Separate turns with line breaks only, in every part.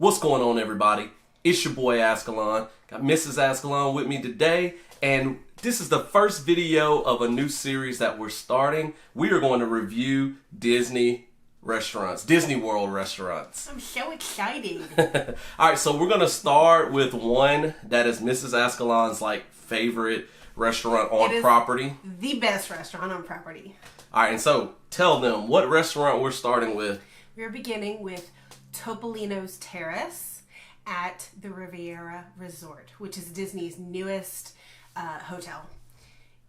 What's going on, everybody? It's your boy Azkhalon. Got Mrs. Azkhalon with me today, and this is the first video of a new series that we're starting. We are going to review Disney restaurants, Disney World restaurants.
I'm so excited.
All right, so we're going to start with one that is Mrs. Azkhalon's favorite restaurant on property.
The best restaurant on property.
All right, and so tell them what restaurant we're starting with.
We're beginning with Topolino's Terrace at the Riviera Resort, which is Disney's newest hotel.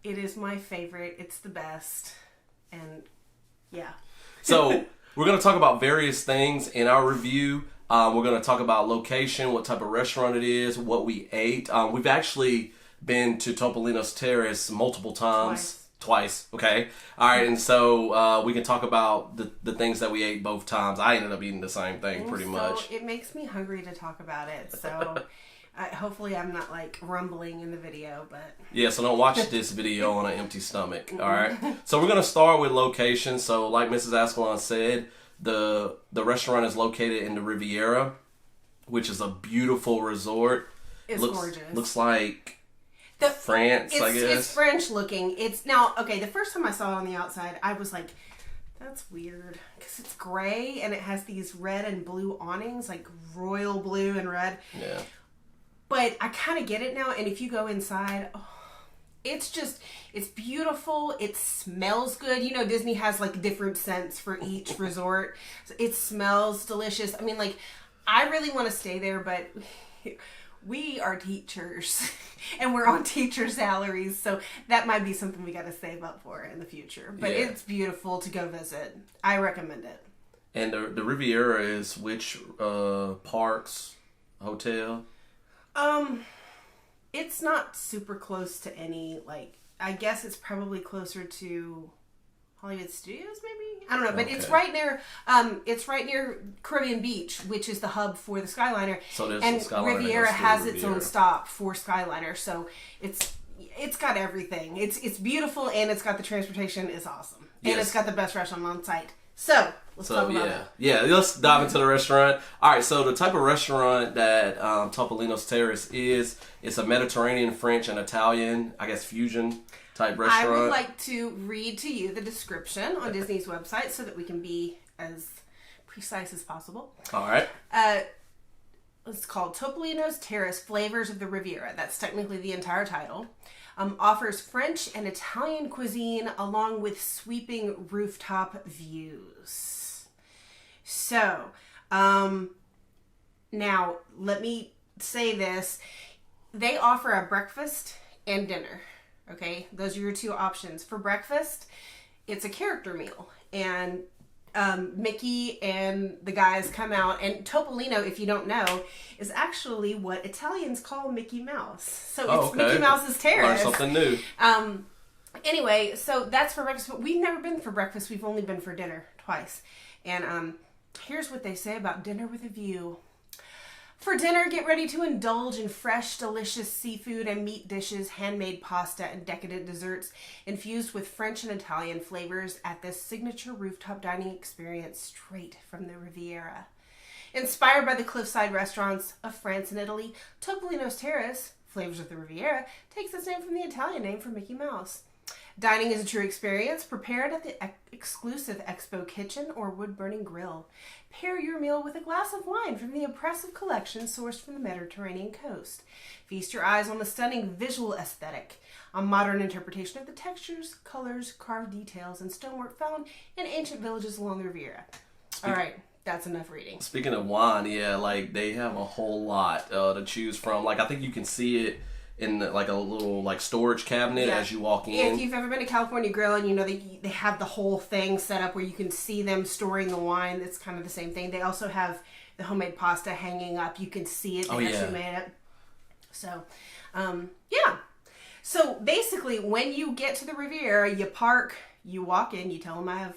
It is my favorite. It's the best. And yeah.
So we're going to talk about various things in our review. We're going to talk about location, what type of restaurant it is, what we ate. We've actually been to Topolino's Terrace multiple times. Twice. Okay. All right. And so we can talk about the things that we ate both times. I ended up eating the same thing pretty much.
It makes me hungry to talk about it. So hopefully I'm not rumbling in the video, but
yeah. So don't watch this video on an empty stomach. All right. So we're going to start with location. So like Mrs. Azkhalon said, the restaurant is located in the Riviera, which is a beautiful resort.
It's gorgeous.
Looks like France, I guess.
It's French looking. It's now, okay, the first time I saw it on the outside, I was like, that's weird. Because it's gray and it has these red and blue awnings, like royal blue and red.
Yeah.
But I kind of get it now. And if you go inside, it's beautiful. It smells good. You know, Disney has different scents for each resort. It smells delicious. I mean, I really want to stay there, but we are teachers and we're on teacher salaries, so that might be something we got to save up for in the future. But yeah. It's beautiful to go visit. I recommend it.
And the Riviera is which parks, hotel?
It's not super close to any, I guess it's probably closer to Hollywood Studios, maybe? I don't know, but okay. It's right near Caribbean Beach, which is the hub for the Skyliner.
So there's
and
the Skyliner
Riviera has its own stop for Skyliner, so it's got everything. It's beautiful, and it's got the transportation. It's awesome, yes. And it's got the best restaurant on site. So let's talk about it.
Yeah, let's dive into the restaurant. All right, so the type of restaurant that Topolino's Terrace is, it's a Mediterranean, French, and Italian, I guess, fusion type restaurant.
I would like to read to you the description on Disney's website so that we can be as precise as possible.
All right.
It's called Topolino's Terrace, Flavors of the Riviera. That's technically the entire title. Offers French and Italian cuisine along with sweeping rooftop views. So, now let me say this. They offer a breakfast and dinner. Okay, those are your two options. For breakfast, it's a character meal, and Mickey and the guys come out, and Topolino, if you don't know, is actually what Italians call Mickey Mouse. So it's Mickey Mouse's Terrace.
Learn something new.
Anyway, so that's for breakfast, but we've never been for breakfast. We've only been for dinner twice. And here's what they say about dinner with a view. For dinner, get ready to indulge in fresh, delicious seafood and meat dishes, handmade pasta, and decadent desserts infused with French and Italian flavors at this signature rooftop dining experience straight from the Riviera. Inspired by the cliffside restaurants of France and Italy, Topolino's Terrace, Flavors of the Riviera, takes its name from the Italian name for Mickey Mouse. Dining is a true experience, prepared at the exclusive Expo Kitchen or wood-burning grill. Pair your meal with a glass of wine from the impressive collection sourced from the Mediterranean coast. Feast your eyes on the stunning visual aesthetic, a modern interpretation of the textures, colors, carved details, and stonework found in ancient villages along the Riviera. All right, that's enough reading.
Speaking of wine, yeah, they have a whole lot to choose from. I think you can see it in a little storage cabinet as you walk in.
If you've ever been to California Grill, and you know they have the whole thing set up where you can see them storing the wine. It's kind of the same thing. They also have the homemade pasta hanging up. You can see it. They actually made it. So, yeah. So basically, when you get to the Riviera, you park, you walk in, you tell them I have,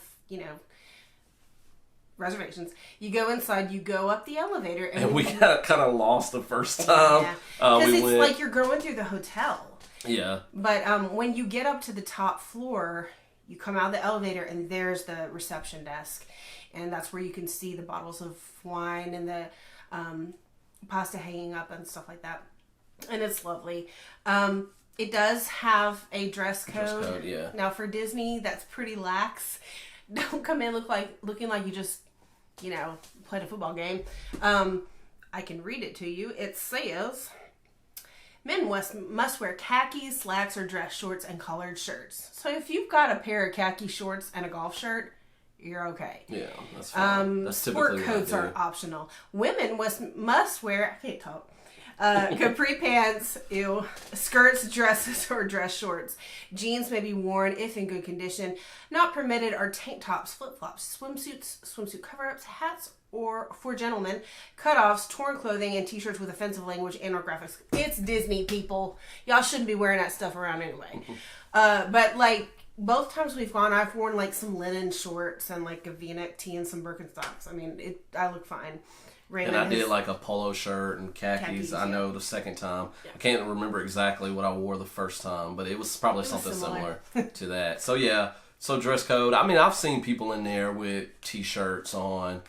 reservations. You go inside, you go up the elevator.
And we got kind of lost the first time.
Yeah. Because it's like you're going through the hotel.
Yeah.
But when you get up to the top floor, you come out of the elevator and there's the reception desk. And that's where you can see the bottles of wine and the pasta hanging up and stuff like that. And it's lovely. It does have a dress code.
Dress code, yeah.
Now for Disney, that's pretty lax. Don't come in looking like you just, played a football game. I can read it to you. It says, men must wear khakis, slacks, or dress shorts and collared shirts. So if you've got a pair of khaki shorts and a golf shirt, you're okay.
Yeah, that's fine. That's typically
sport coats are optional. Women must wear, I can't talk, capri pants, skirts, dresses, or dress shorts. Jeans may be worn if in good condition. Not permitted are tank tops, flip-flops, swimsuits, swimsuit cover-ups, hats, or for gentlemen, cutoffs, torn clothing, and t-shirts with offensive language and or graphics. It's Disney, people. Y'all shouldn't be wearing that stuff around anyway. But both times we've gone, I've worn some linen shorts and a V-neck tee and some Birkenstocks. I mean, I look fine.
Raymond and I did a polo shirt and khakis. I know the second time. Yeah. I can't remember exactly what I wore the first time, but it was probably something similar to that. So yeah, dress code. I mean, I've seen people in there with t-shirts on,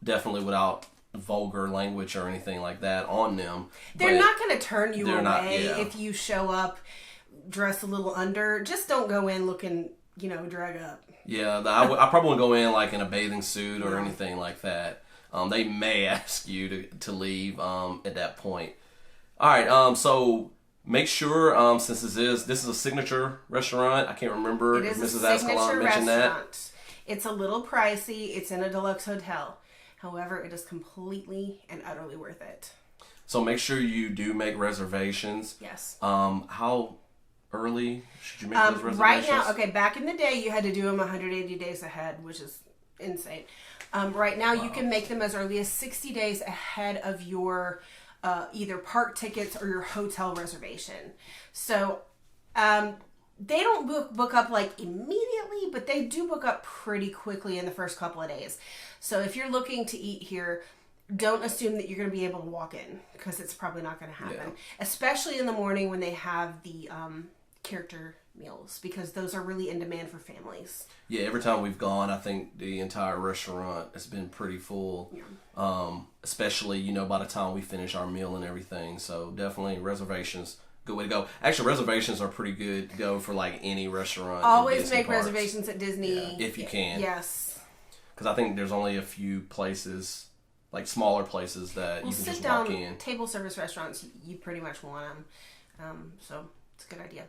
definitely without vulgar language or anything like that on them.
They're not going to turn you away if you show up dressed a little under. Just don't go in looking, drag up.
Yeah, I probably wouldn't go in in a bathing suit or anything like that. They may ask you to leave at that point. All right, so make sure, since this is a signature restaurant, I can't remember if Mrs. Azkhalon mentioned that.
It's a little pricey. It's in a deluxe hotel. However, it is completely and utterly worth it.
So make sure you do make reservations.
Yes.
How early should you make those reservations?
Right now, back in the day, you had to do them 180 days ahead, which is insane. Right now, you can make them as early as 60 days ahead of your either park tickets or your hotel reservation. So they don't book up immediately, but they do book up pretty quickly in the first couple of days. So if you're looking to eat here, don't assume that you're going to be able to walk in, because it's probably not going to happen. Especially in the morning when they have the character meals, because those are really in demand for families.
Yeah, every time we've gone, I think the entire restaurant has been pretty full. Yeah. Especially, by the time we finish our meal and everything. So definitely reservations, good way to go. Actually, reservations are pretty good to go for any restaurant.
Always make reservations at Disney.
Yeah, if you can.
Yes.
Because I think there's only a few places, smaller places that you can just walk in.
Table service restaurants, you pretty much want them. So it's a good idea.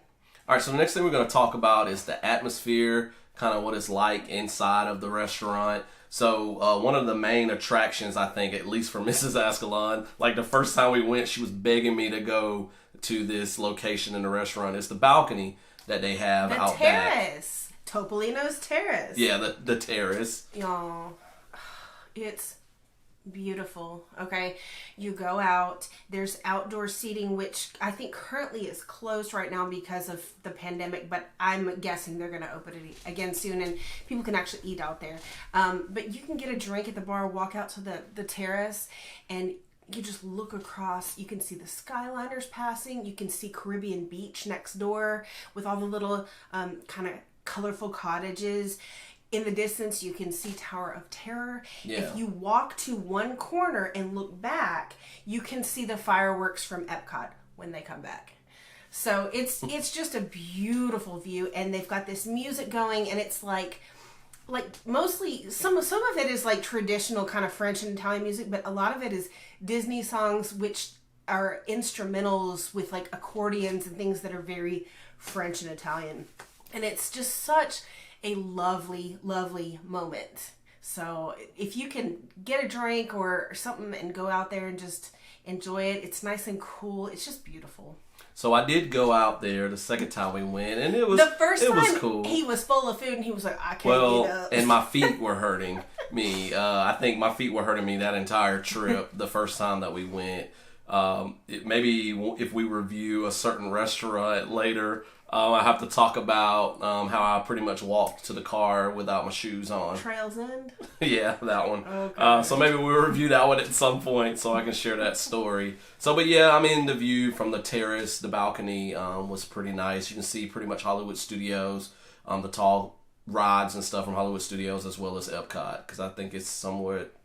All right, so the next thing we're going to talk about is the atmosphere, kind of what it's like inside of the restaurant. So one of the main attractions, I think, at least for Mrs. Azkhalon, the first time we went, she was begging me to go to this location in the restaurant. It's the balcony that they have out back.
The terrace. Topolino's Terrace.
Yeah, the terrace.
Y'all, it's beautiful. Okay, you go out. There's outdoor seating, which I think currently is closed right now because of the pandemic, but I'm guessing they're going to open it again soon, and people can actually eat out there. But you can get a drink at the bar, walk out to the terrace, and you just look across. You can see the Skyliners passing. You can see Caribbean Beach next door with all the little kind of colorful cottages. In the distance, you can see Tower of Terror. Yeah. If you walk to one corner and look back, you can see the fireworks from Epcot when they come back. So it's just a beautiful view, and they've got this music going, and it's mostly some of it is traditional kind of French and Italian music, but a lot of it is Disney songs, which are instrumentals with accordions and things that are very French and Italian. And it's just such a lovely, lovely moment. So if you can get a drink or something and go out there and just enjoy it, it's nice and cool. It's just beautiful.
So I did go out there the second time we went, and it was cool.
He was full of food, and he was like, "I can't get up."
And my feet were hurting me. I think my feet were hurting me that entire trip. The first time that we went, maybe if we review a certain restaurant later. I have to talk about how I pretty much walked to the car without my shoes on.
Trails End?
Yeah, that one. Okay. So maybe we'll review that one at some point so I can share that story. So, but yeah, the view from the terrace, the balcony was pretty nice. You can see pretty much Hollywood Studios, the tall rides and stuff from Hollywood Studios, as well as Epcot, because I think it's somewhat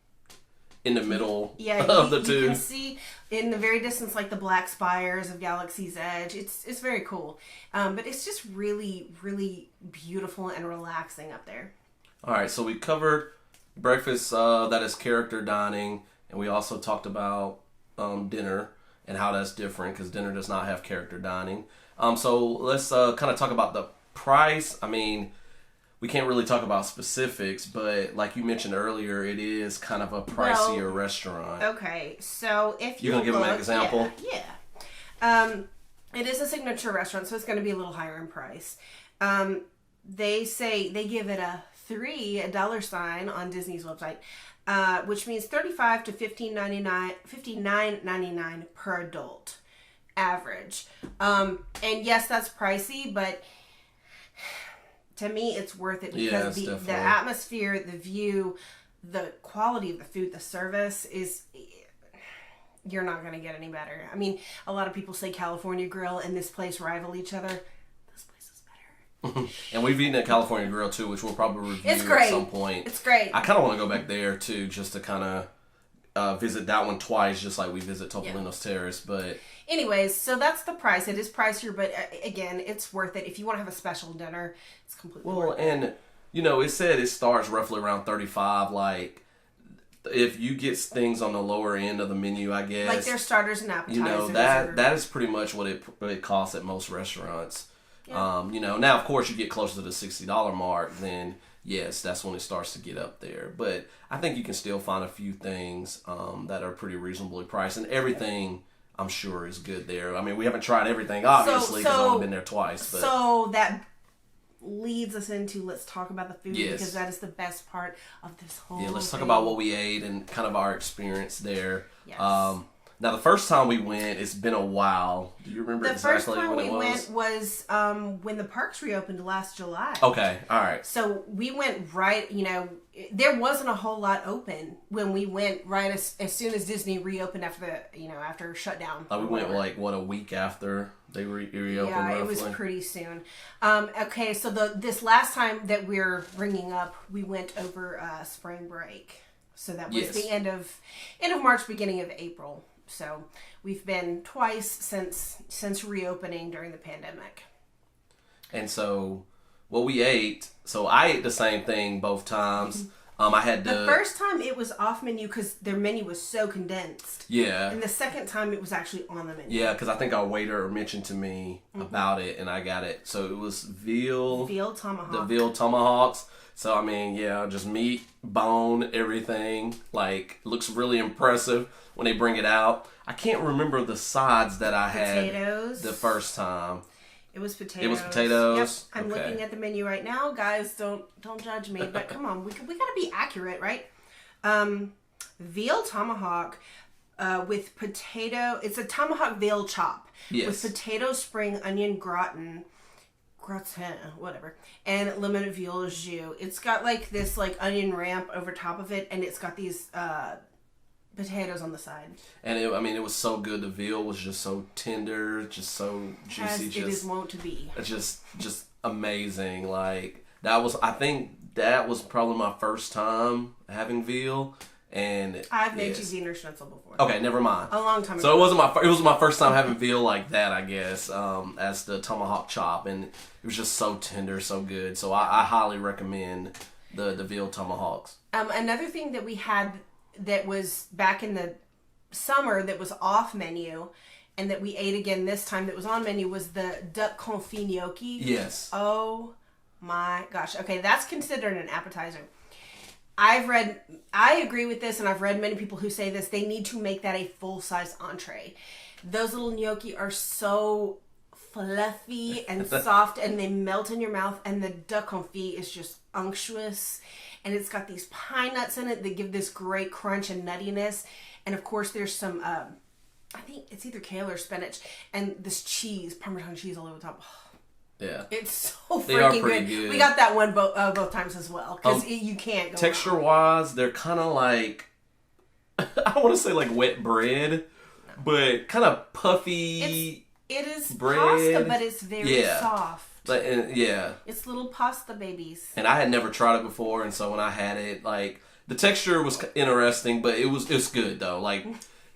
in the middle
Yeah,
of the
you
two.
can see in the very distance like the black spires of Galaxy's Edge. It's very cool. But it's just really, really beautiful and relaxing up there.
All right, so we covered breakfast that is character dining, and we also talked about dinner and how that's different because dinner does not have character dining. So let's kind of talk about the price. I mean, we can't really talk about specifics, but like you mentioned earlier, it is kind of a pricier restaurant.
Okay, so if
you're gonna give them an example,
it is a signature restaurant, so it's going to be a little higher in price. They say they give it a $3 on Disney's website, which means $35 to $59.99 per adult average. And yes, that's pricey, but to me, it's worth it because the atmosphere, the view, the quality of the food, the service is. You're not going to get any better. I mean, a lot of people say California Grill and this place rival each other. This place is better.
And we've eaten at California Grill too, which we'll probably review at some point.
It's great.
I kind of want to go back there too, just to kind of visit that one twice, just like we visit Topolino's Terrace. But
anyways, so that's the price. It is pricier, but again, it's worth it. If you want to have a special dinner, it's completely worth it.
And you know, it said it starts roughly around 35. Like, if you get things on the lower end of the menu, I guess,
like their starters and appetizers,
you know, that is pretty much what it costs at most restaurants. Yeah. You know, now of course you get closer to the $60 mark, then yes, that's when it starts to get up there. But I think you can still find a few things that are pretty reasonably priced, and everything I'm sure is good there. I mean, we haven't tried everything obviously because I've only been there twice. But.
So that leads us into let's talk about the food because that is the best part of this whole
let's talk
thing.
about what we ate and kind of our experience there.
Yes.
Now the first time we went, it's been a while. Do you remember exactly when it was?
The first time we went was when the parks reopened last July.
Okay, all right.
So we went right, you know, there wasn't a whole lot open when we went right as soon as Disney reopened after shutdown.
We went like a week after they reopened.
Yeah,
roughly.
It was pretty soon. Okay, so this last time that we're bringing up, we went over spring break. So that was the end of March, beginning of April. So we've been twice since reopening during the pandemic.
And so what we ate, so I ate the same thing both times. I had
the first time it was off menu because their menu was so condensed. Yeah. And the second time it was actually on the menu.
Yeah, because I think our waiter mentioned to me about it and I got it. So it was veal tomahawk. The veal tomahawks. So I mean, just meat, bone, everything. Like, looks really impressive when they bring it out. I can't remember the sides that I had the first time.
It was potatoes.
It was potatoes.
Yep. I'm looking at the menu right now, guys. Don't judge me, but come on, we gotta be accurate, right? Veal tomahawk with potato. It's a tomahawk veal chop with potato, spring onion gratin, whatever, and lemon veal jus. It's got like this onion ramp over top of it, and it's got these potatoes on the side. And
it was so good. The veal was just so tender, just so juicy.
As it is wont to be.
Just amazing. Like, I think that was probably my first time having veal. And
I've made Wiener Schnitzel before.
Okay, never mind.
A long time ago.
So it was my first time having veal like that, I guess, as the tomahawk chop, and it was just so tender, so good. So I highly recommend the veal tomahawks.
Another thing that we had that was back in the summer that was off menu, and that we ate again this time that was on menu was the duck confit gnocchi.
Yes.
Oh my gosh. Okay, that's considered an appetizer. I agree with this, and I've read many people who say this. They need to make that a full-size entree. Those little gnocchi are so fluffy and soft, and they melt in your mouth, and the duck confit is just unctuous, and it's got these pine nuts in it that give this great crunch and nuttiness, and of course there's some, I think it's either kale or spinach, and this cheese, Parmesan cheese all over the top.
Yeah.
It's so freaking good. We got that one both times as well. Because you can't go
texture-wise, they're kind of like, I don't want to say like wet bread, but kind of puffy.
It is
bread.
Pasta, but it's very soft.
It's
little pasta babies.
And I had never tried it before, and so when I had it, like, The texture was interesting, but it's good though. Like,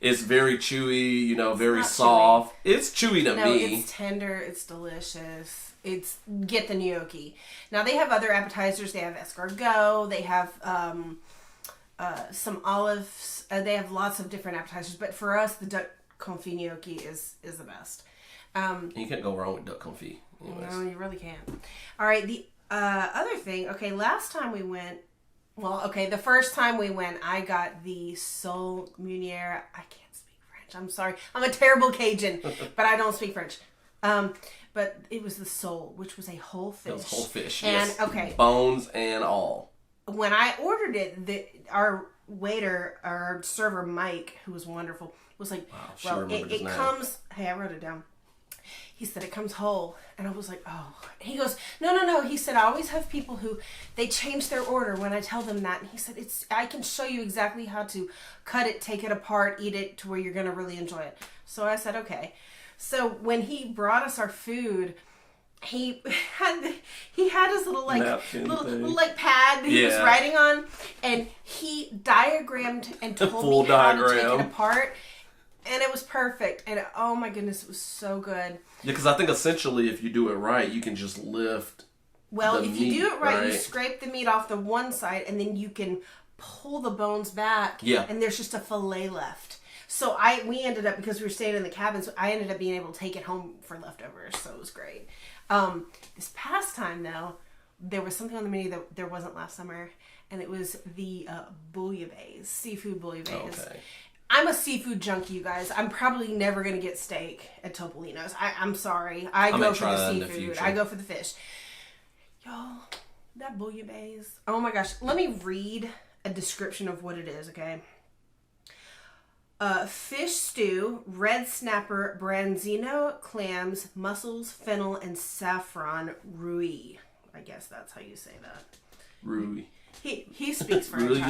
it's very chewy, you know, very soft. Chewy. It's chewy to me.
It's tender. It's delicious. Get the gnocchi. Now they have other appetizers. They have escargot. They have some olives. They have lots of different appetizers. But for us, the duck confit gnocchi is the best.
You can't go wrong with duck confit. Anyways.
No, you really can't. All right. The other thing. Okay, last time we went. Well, okay, the first time we went, I got the Sole Meunière. I can't speak French. I'm sorry. I'm a terrible Cajun, but I don't speak French. But it was the sole, which was a whole fish. It was
whole fish,
and,
yes.
Okay.
Bones and all.
When I ordered it, our waiter, our server, Mike, who was wonderful, was like,
wow,
it comes... Hey, I wrote it down. He said, it comes whole. And I was like, oh. And he goes, no. He said, I always have people who, they change their order when I tell them that. And he said, I can show you exactly how to cut it, take it apart, eat it to where you're going to really enjoy it. So I said, okay. So when he brought us our food, he had his little pad that he was writing on. And he diagrammed and told me how to take it apart. And it was perfect. And oh my goodness, it was so good.
Yeah, because I think essentially if you do it right, you can just lift the meat,
you do it right, you scrape the meat off the one side and then you can pull the bones back.
Yeah.
And there's just a fillet left. So we ended up, because we were staying in the cabin, so I ended up being able to take it home for leftovers. So it was great. This past time, though, there was something on the menu that there wasn't last summer. And it was the bouillabaisse, seafood bouillabaisse. Okay. I'm a seafood junkie, you guys. I'm probably never going to get steak at Topolino's. I'm sorry. I go for the seafood. I go for the fish. Y'all, that bouillabaisse. Oh my gosh. Let me read a description of what it is, okay? Fish stew, red snapper, branzino, clams, mussels, fennel, and saffron rui. I guess that's how you say that.
Rui.
He speaks French. Rui,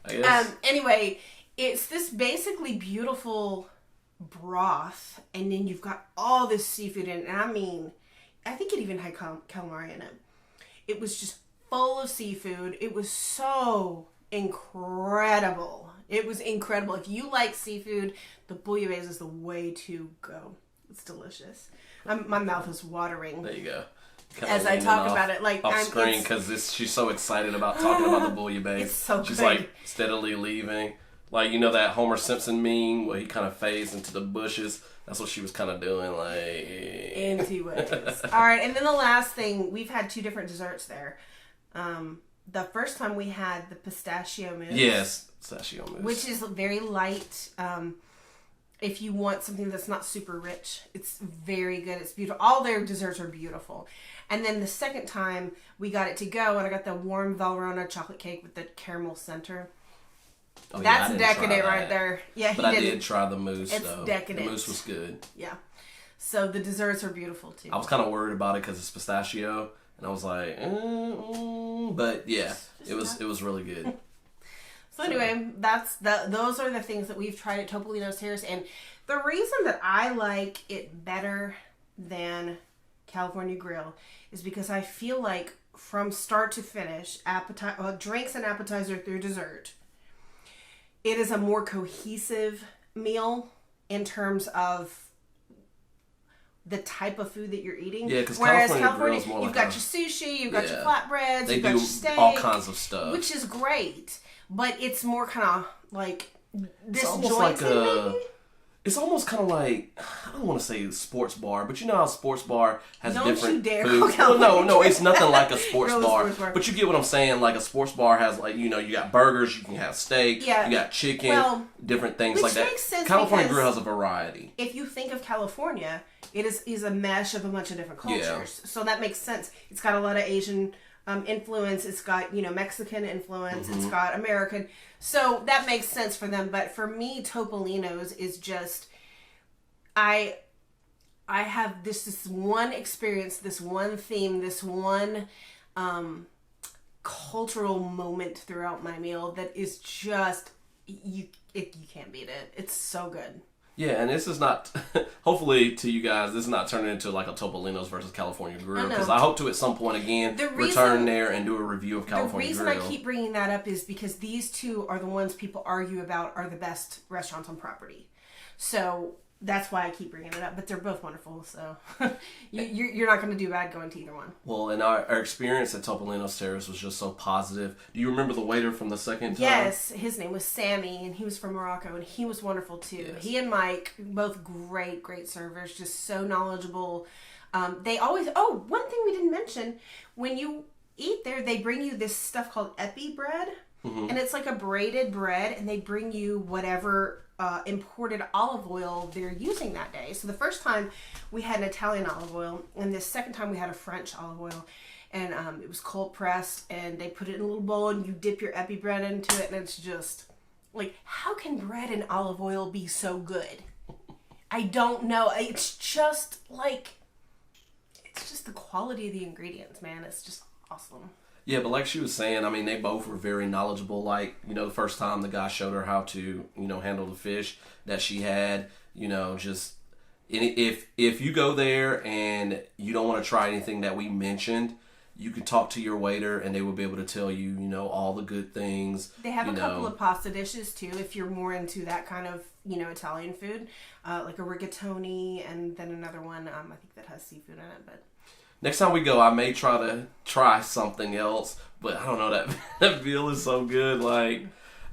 I guess.
Anyway... It's this basically beautiful broth, and then you've got all this seafood in it. And I mean, I think it even had calamari in it. It was just full of seafood. It was so incredible. It was incredible. If you like seafood, the bouillabaisse is the way to go. It's delicious. My mouth is watering.
There you go.
As I talk about it, like
off screen, because she's so excited about talking about the bouillabaisse.
It's so
she's
good.
Like steadily leaving. Like, you know that Homer Simpson meme where he kind of fades into the bushes? That's what she was kind of doing, like...
Into it. All right, and then the last thing, we've had 2 different desserts there. The first time we had the pistachio mousse.
Yes, pistachio mousse.
Which is very light. If you want something that's not super rich, it's very good. It's beautiful. All their desserts are beautiful. And then the second time, we got it to go, and I got the warm Valrhona chocolate cake with the caramel center.
Oh,
that's decadent right there. Yeah,
but I did try the mousse.
It's decadent.
The mousse was good.
Yeah. So the desserts are beautiful too.
I was kind of worried about it because it's pistachio, and I was like, but yeah, it was really good.
So anyway, those are the things that we've tried at Topolino's Terrace, and the reason that I like it better than California Grill is because I feel like from start to finish, drinks and appetizer through dessert, it is a more cohesive meal in terms of the type of food that you're eating.
Yeah, because
California,
is more
you've got your sushi, you've got your flatbreads, you've got your steak,
all kinds of stuff,
which is great. But it's more kind of like
disjointed. It's almost kind of like, I don't want to say sports bar, but you know how a sports bar has different foods.
Don't you dare.
Well, no, it's nothing like a sports bar. But you get what I'm saying. Like a sports bar has, like, you know, you got burgers, you can have steak, you got chicken, different things like that.
Which makes sense.
California Grill has a variety.
If you think of California, it is a mesh of a bunch of different cultures. Yeah. So that makes sense. It's got a lot of Asian influence. It's got, you know, Mexican influence. Mm-hmm. It's got American. So that makes sense for them. But for me, Topolino's is just, I have this one experience, this one theme, this one cultural moment throughout my meal that is just, you can't beat it. It's so good.
Yeah, and this is not, hopefully to you guys, this is not turning into like a Topolino's versus California Grill. Because I hope to at some point again return there and do a review of California Grill.
The reason I keep bringing that up is because these two are the ones people argue about are the best restaurants on property. So that's why I keep bringing it up. But they're both wonderful, so you're not going to do bad going to either one.
Well, and our experience at Topolino's Terrace was just so positive. Do you remember the waiter from the second time?
Yes, his name was Sammy, and he was from Morocco, and he was wonderful too. Yes. He and Mike, both great servers, just so knowledgeable. They always, one thing we didn't mention, when you eat there, they bring you this stuff called epi bread, and it's like a braided bread, and they bring you whatever imported olive oil they're using that day. So the first time we had an Italian olive oil, and the second time we had a French olive oil, and it was cold pressed, and they put it in a little bowl, and you dip your epi bread into it, and it's just like, how can bread and olive oil be so good? I don't know. It's just the quality of the ingredients, man. It's just awesome.
Yeah, but like she was saying, I mean, they both were very knowledgeable. Like, the first time the guy showed her how to, handle the fish that she had, just, if you go there and you don't want to try anything that we mentioned, you can talk to your waiter and they will be able to tell you, all the good things.
They have a couple of pasta dishes too, if you're more into that kind of, Italian food, like a rigatoni, and then another one, I think that has seafood in it, but...
Next time we go, I may try something else, but I don't know, that veal is so good,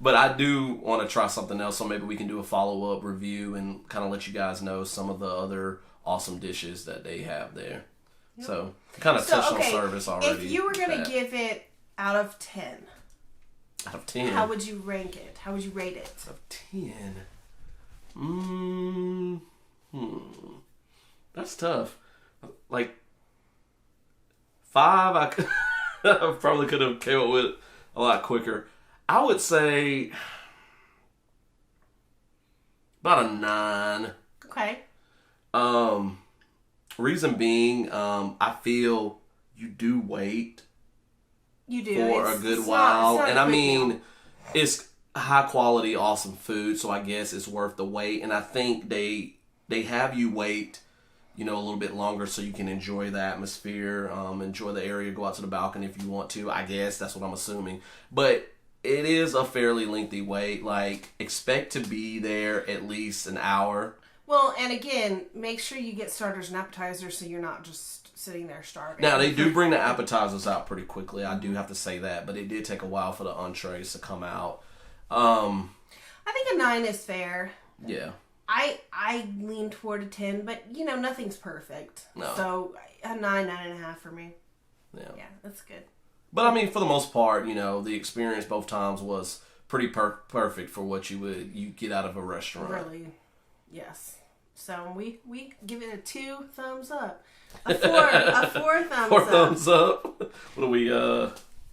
but I do want to try something else, so maybe we can do a follow-up review and kind of let you guys know some of the other awesome dishes that they have there. Yep. So, kind of touched on service already.
If you were going to give it out of 10.
Out of 10?
How would you rank it? How would you rate it?
Out of 10? That's tough. 5, I probably could have came up with a lot quicker. I would say about a 9.
Okay.
Reason being, I feel you do wait.
You do
for a good while, and I mean, it's high quality, awesome food, so I guess it's worth the wait. And I think they have you wait, a little bit longer so you can enjoy the atmosphere, enjoy the area, go out to the balcony if you want to. I guess that's what I'm assuming. But it is a fairly lengthy wait. Expect to be there at least an hour.
Well, and again, make sure you get starters and appetizers so you're not just sitting there starving.
Now, they do bring the appetizers out pretty quickly. I do have to say that. But it did take a while for the entrees to come out. I
think a 9 is fair.
Yeah.
I lean toward a 10, but nothing's perfect. No. So a 9.5 for me. Yeah, that's good.
But I mean, for the most part, the experience both times was pretty perfect for what you get out of a restaurant.
Really, yes. So we give it a 2 thumbs up, a 4 thumbs up.
4 thumbs up. What are we?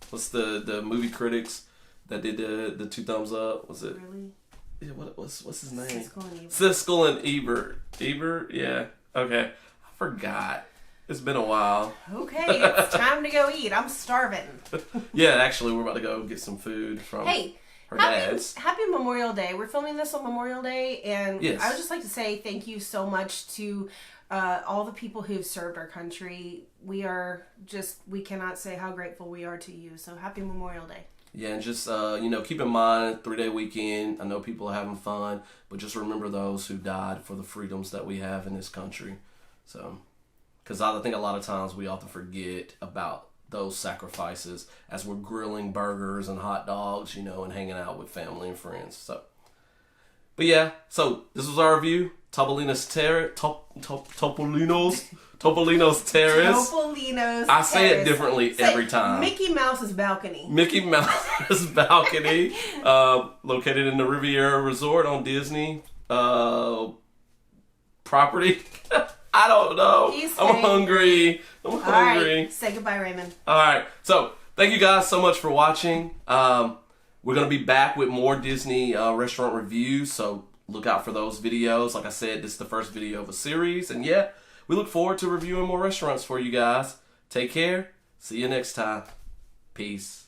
What's the movie critics that did the 2 thumbs up? Was it
really?
Yeah, what's his name?
Siskel and
Ebert. Ebert? Yeah. Okay. I forgot. It's been a while.
Okay, it's time to go eat. I'm starving.
Yeah, actually, we're about to go get some food from her dad's.
Happy Memorial Day. We're filming this on Memorial Day, and
yes.
I would just like to say thank you so much to all the people who've served our country. We cannot say how grateful we are to you. So happy Memorial Day.
Yeah, and just, keep in mind, 3-day weekend. I know people are having fun, but just remember those who died for the freedoms that we have in this country. So, because I think a lot of times we often forget about those sacrifices as we're grilling burgers and hot dogs, and hanging out with family and friends. So, but yeah, so this was our review. Topolino's Terrace. Topolino's Terrace.
Topolino's
I say it differently every time.
Mickey Mouse's balcony.
Mickey Mouse's balcony, located in the Riviera Resort on Disney property. I don't know. I'm hungry. All
right. Say goodbye, Raymond.
All right. So, thank you guys so much for watching. We're going to be back with more Disney restaurant reviews, so look out for those videos. Like I said, this is the first video of a series. And yeah, we look forward to reviewing more restaurants for you guys. Take care. See you next time. Peace.